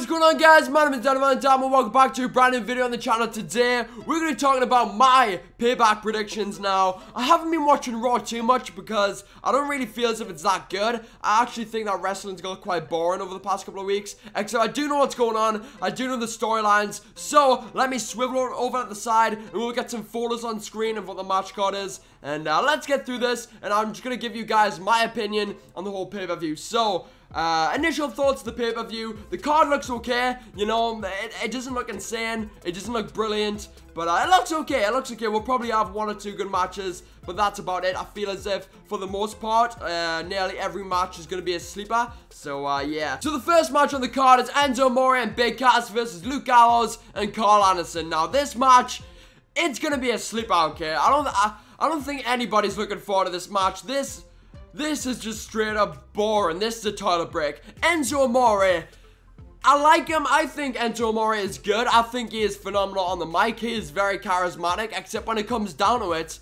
What is going on, guys? My name is Dannyvandam and welcome back to a brand new video on the channel. Today we're going to be talking about my payback predictions. Now, I haven't been watching Raw too much because I don't really feel as if it's that good. I actually think that wrestling's got quite boring over the past couple of weeks, except I do know what's going on. I do know the storylines, so let me swivel over at the side and we'll get some photos on screen of what the match card is, and let's get through this. And I'm just going to give you guys my opinion on the whole pay-per-view. So initial thoughts of the pay-per-view. The card looks okay, you know, it doesn't look insane, it doesn't look brilliant, but it looks okay, We'll probably have one or two good matches, but that's about it. I feel as if, for the most part, nearly every match is going to be a sleeper, so yeah. So the first match on the card is Enzo Amore and Big Cass versus Luke Gallows and Carl Anderson. Now, this match, it's going to be a sleeper, okay? I don't think anybody's looking forward to this match. This is just straight up boring. This is a toilet break. Enzo Amore, I like him. I think Enzo Amore is good. I think he is phenomenal on the mic. He is very charismatic, except when it comes down to it,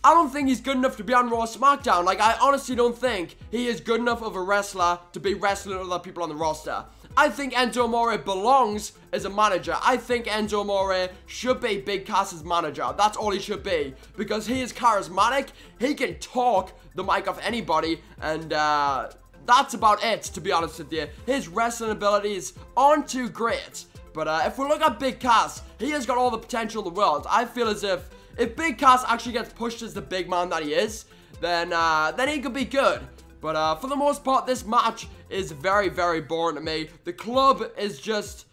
I don't think he's good enough to be on Raw SmackDown. Like, I honestly don't think he is good enough of a wrestler to be wrestling with other people on the roster. I think Enzo Amore belongs as a manager. I think Enzo Amore should be Big Cass's manager. That's all he should be, because he is charismatic. He can talk the mic off anybody, and that's about it, to be honest with you. His wrestling abilities aren't too great, but if we look at Big Cass, he has got all the potential in the world. I feel as if Big Cass actually gets pushed as the big man that he is, then he could be good. But for the most part, this match is very, very boring to me. The club is just...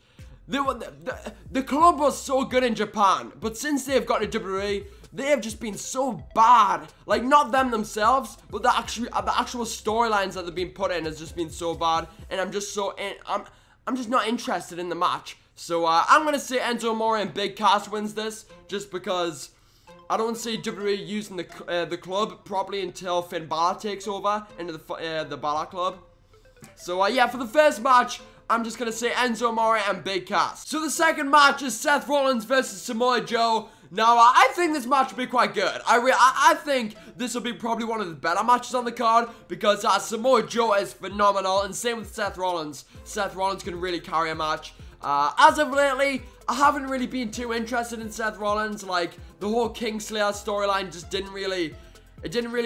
The club was so good in Japan, but since they've got to WWE, they have just been so bad. Like, not them themselves, but the actual storylines that they've been put in has just been so bad, and I'm just not interested in the match. So I'm gonna say Enzo Amore and Big Cass wins this, just because I don't see WWE using the club properly until Finn Balor takes over into the Balor Club. So yeah, for the first match, I'm just gonna say Enzo Amore and Big Cass. So the second match is Seth Rollins versus Samoa Joe. Now, I think this match will be quite good. I think this will be probably one of the better matches on the card, because Samoa Joe is phenomenal, and same with Seth Rollins. Seth Rollins can really carry a match. As of lately, I haven't really been too interested in Seth Rollins. Like, the whole Kingslayer storyline just didn't really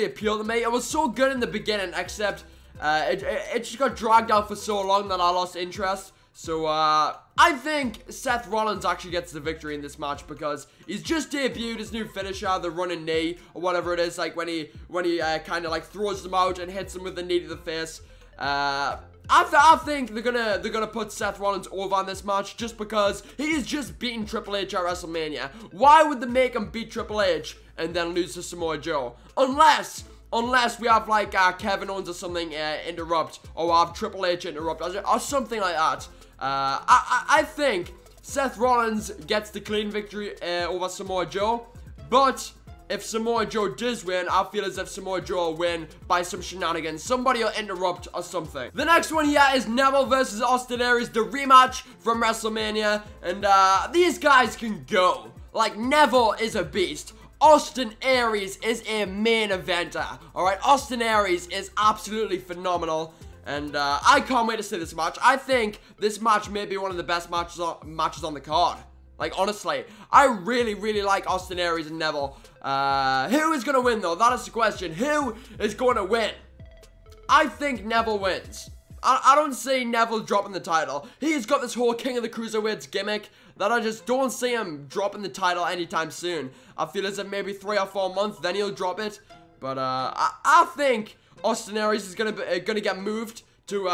appeal to me. It was so good in the beginning, except it just got dragged out for so long that I lost interest. So, I think Seth Rollins actually gets the victory in this match, because he's just debuted his new finisher, the running knee, or whatever it is, like when he kind of like throws them out and hits them with the knee to the face. I think they're gonna put Seth Rollins over on this match, just because he is just beating Triple H at WrestleMania. Why would they make him beat Triple H and then lose to Samoa Joe? Unless we have like Kevin Owens or something interrupt, or have Triple H interrupt, or something like that. I think Seth Rollins gets the clean victory over Samoa Joe, but if Samoa Joe does win, I feel as if Samoa Joe will win by some shenanigans. Somebody will interrupt or something. The next one here is Neville versus Austin Aries, the rematch from WrestleMania, and these guys can go. Like, Neville is a beast. Austin Aries is a main eventer. Alright, Austin Aries is absolutely phenomenal, and I can't wait to see this match. I think this match may be one of the best matches on the card. Like, honestly, I really, really like Austin Aries and Neville. Who is going to win, though? That is the question. Who is going to win? I think Neville wins. I don't see Neville dropping the title. He's got this whole King of the Cruiserweights gimmick that I just don't see him dropping the title anytime soon. I feel as if maybe 3 or 4 months, then he'll drop it. But I think Austin Aries is gonna get moved to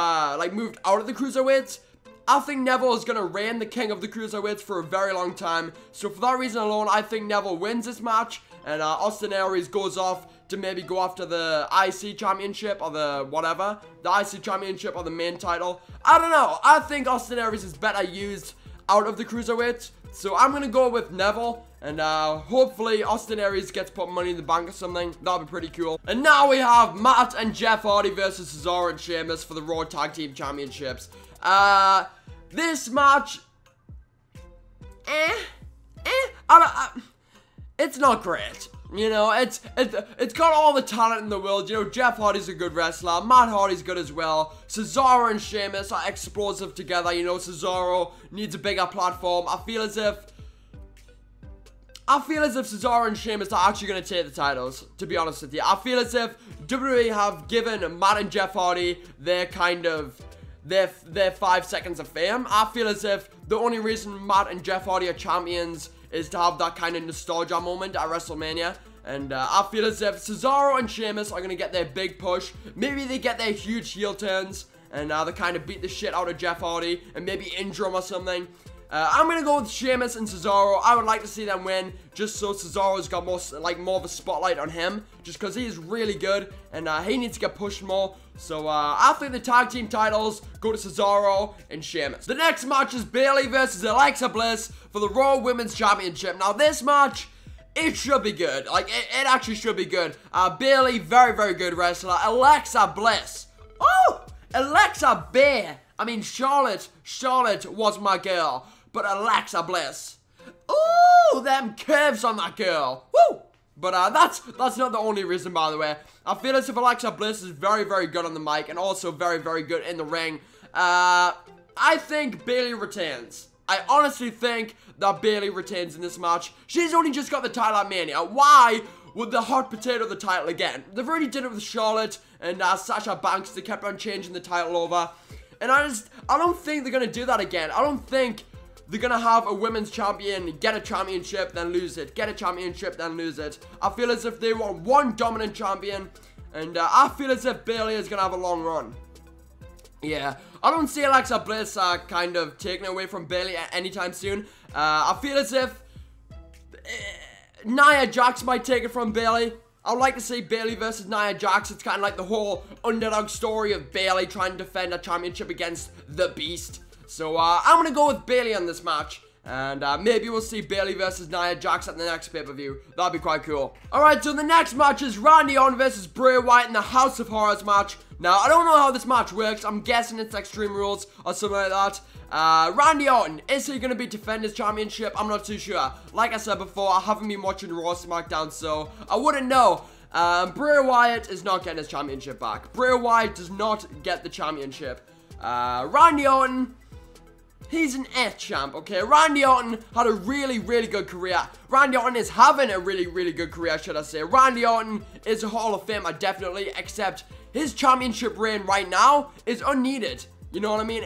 moved out of the Cruiserweights. I think Neville is gonna reign the King of the Cruiserweights for a very long time. So for that reason alone, I think Neville wins this match, and Austin Aries goes off to maybe go after the IC Championship or the whatever, the IC Championship or the main title. I don't know. I think Austin Aries is better used out of the Cruiserweights, so I'm gonna go with Neville, and hopefully Austin Aries gets put Money in the Bank or something. That'd be pretty cool. And now we have Matt and Jeff Hardy versus Cesaro and Sheamus for the Raw Tag Team Championships. This match, it's not great. You know, it's got all the talent in the world. You know, Jeff Hardy's a good wrestler. Matt Hardy's good as well. Cesaro and Sheamus are explosive together. You know, Cesaro needs a bigger platform. I feel as if Cesaro and Sheamus are actually going to take the titles, to be honest with you. I feel as if WWE have given Matt and Jeff Hardy their 5 seconds of fame. I feel as if the only reason Matt and Jeff Hardy are champions is to have that kind of nostalgia moment at WrestleMania. And I feel as if Cesaro and Sheamus are going to get their big push. Maybe they get their huge heel turns and they kind of beat the shit out of Jeff Hardy and maybe injure him or something. I'm going to go with Sheamus and Cesaro. I would like to see them win just so Cesaro's got more of a spotlight on him. Just because he is really good and he needs to get pushed more. So I think the tag team titles go to Cesaro and Sheamus. The next match is Bayley versus Alexa Bliss for the Raw Women's Championship. Now this match, it should be good. Like, it actually should be good. Bayley, very, very good wrestler. Alexa Bliss. Oh! Alexa Bear. I mean, Charlotte was my girl. But Alexa Bliss. Ooh, them curves on that girl. Woo! But that's not the only reason, by the way. I feel as if Alexa Bliss is very, very good on the mic and also very, very good in the ring. I think Bayley retains. I honestly think that Bayley retains in this match. She's only just got the title at Mania. Why would the hot potato the title again? They've already did it with Charlotte and Sasha Banks. They kept on changing the title over. And I don't think they're going to do that again. I don't think they're going to have a women's champion get a championship, then lose it. Get a championship, then lose it. I feel as if they want one dominant champion. And I feel as if Bayley is going to have a long run. Yeah, I don't see Alexa Bliss kind of taking away from Bayley anytime soon. I feel as if Nia Jax might take it from Bayley. I would like to see Bayley versus Nia Jax. It's kind of like the whole underdog story of Bayley trying to defend a championship against the Beast. So I'm going to go with Bayley on this match. And maybe we'll see Bayley versus Nia Jax at the next pay-per-view. That'd be quite cool. Alright, so the next match is Randy Orton versus Bray Wyatt in the House of Horrors match. Now, I don't know how this match works. I'm guessing it's Extreme Rules or something like that. Randy Orton, is he going to be defend his championship? I'm not too sure. Like I said before, I haven't been watching Raw SmackDown, so I wouldn't know. Bray Wyatt is not getting his championship back. Bray Wyatt does not get the championship. Randy Orton, he's an champ, okay? Randy Orton had a really, really good career. Randy Orton is having a really, really good career, should I say. Randy Orton is a Hall of Famer, definitely, except his championship reign right now is unneeded. You know what I mean?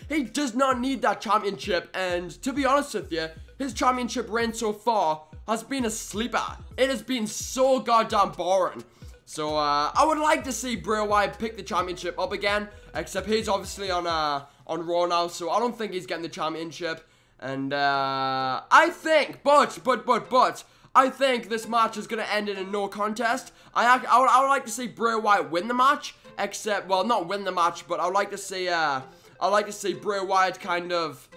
He does not need that championship, and to be honest with you, his championship reign so far has been a sleeper. It has been so goddamn boring. So, I would like to see Bray Wyatt pick the championship up again, except he's obviously on Raw now, so I don't think he's getting the championship. And, I think, but, I think this match is going to end in a no contest. I would like to see Bray Wyatt win the match, except, well, not win the match, but I would like to see, Bray Wyatt kind of,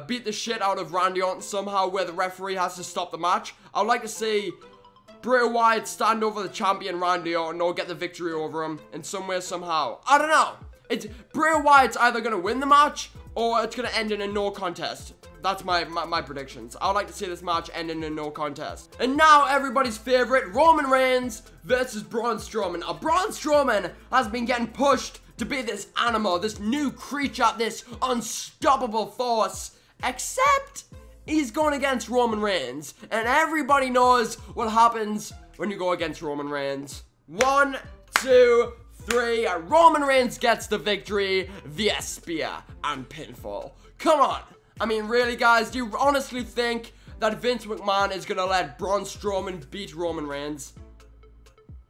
beat the shit out of Randy Orton somehow, where the referee has to stop the match. I would like to see Bray Wyatt stand over the champion Randy Orton or get the victory over him in some way, somehow. I don't know. Bray Wyatt's either going to win the match or it's going to end in a no contest. That's my predictions. I would like to see this match end in a no contest. And now, everybody's favorite, Roman Reigns versus Braun Strowman. Now, Braun Strowman has been getting pushed to be this animal, this new creature, this unstoppable force, except he's going against Roman Reigns. And everybody knows what happens when you go against Roman Reigns. 1, 2, 3, and Roman Reigns gets the victory via spear and pinfall. Come on. I mean, really, guys, do you honestly think that Vince McMahon is going to let Braun Strowman beat Roman Reigns?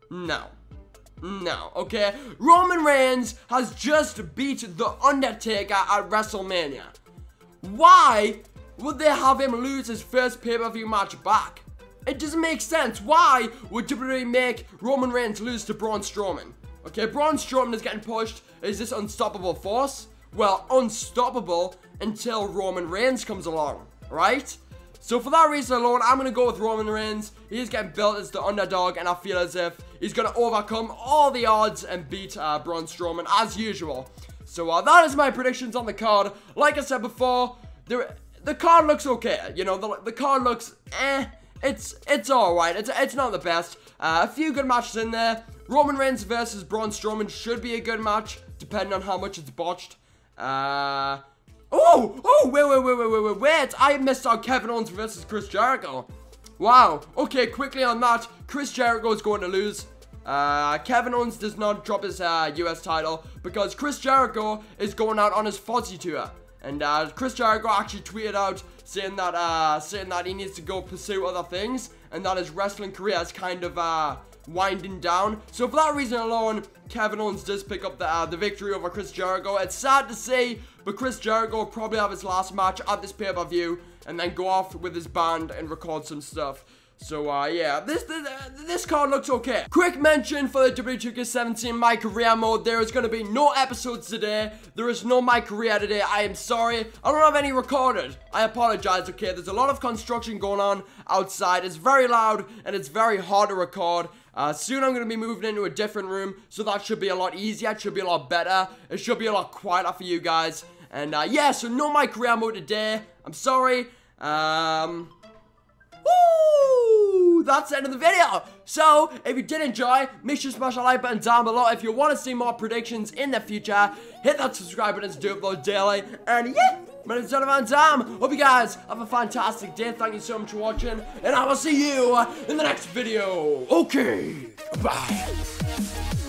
No. No, okay? Roman Reigns has just beat The Undertaker at WrestleMania. Why would they have him lose his first pay-per-view match back? It doesn't make sense. Why would WWE make Roman Reigns lose to Braun Strowman? Okay, Braun Strowman is getting pushed. Is this unstoppable force? Well, unstoppable until Roman Reigns comes along, right? So for that reason alone, I'm going to go with Roman Reigns. He's getting built as the underdog, and I feel as if he's going to overcome all the odds and beat Braun Strowman as usual. So that is my predictions on the card. Like I said before, the card looks okay. You know, the card looks it's alright. It's not the best. A few good matches in there. Roman Reigns versus Braun Strowman should be a good match, depending on how much it's botched. Wait, I missed out Kevin Owens versus Chris Jericho. Wow. Okay, quickly on that, Chris Jericho is going to lose. Kevin Owens does not drop his US title because Chris Jericho is going out on his Fozzy tour. And Chris Jericho actually tweeted out saying that he needs to go pursue other things and that his wrestling career is kind of winding down. So for that reason alone, Kevin Owens does pick up the victory over Chris Jericho. It's sad to see, but Chris Jericho will probably have his last match at this pay-per-view and then go off with his band and record some stuff. So, yeah, this card looks okay. Quick mention for the W2K17 My Career mode. There is going to be no episodes today. There is no My Career today. I am sorry. I don't have any recorded. I apologize, okay? There's a lot of construction going on outside. It's very loud, and it's very hard to record. Soon I'm going to be moving into a different room, so that should be a lot easier. It should be a lot better. It should be a lot quieter for you guys. And, yeah, so no My Career mode today. I'm sorry. Woo! That's the end of the video. So, if you did enjoy, make sure to smash that like button down below. If you want to see more predictions in the future, hit that subscribe button to do upload daily. And yeah, my name is Dannyvandam. Hope you guys have a fantastic day. Thank you so much for watching, and I will see you in the next video. Okay, bye.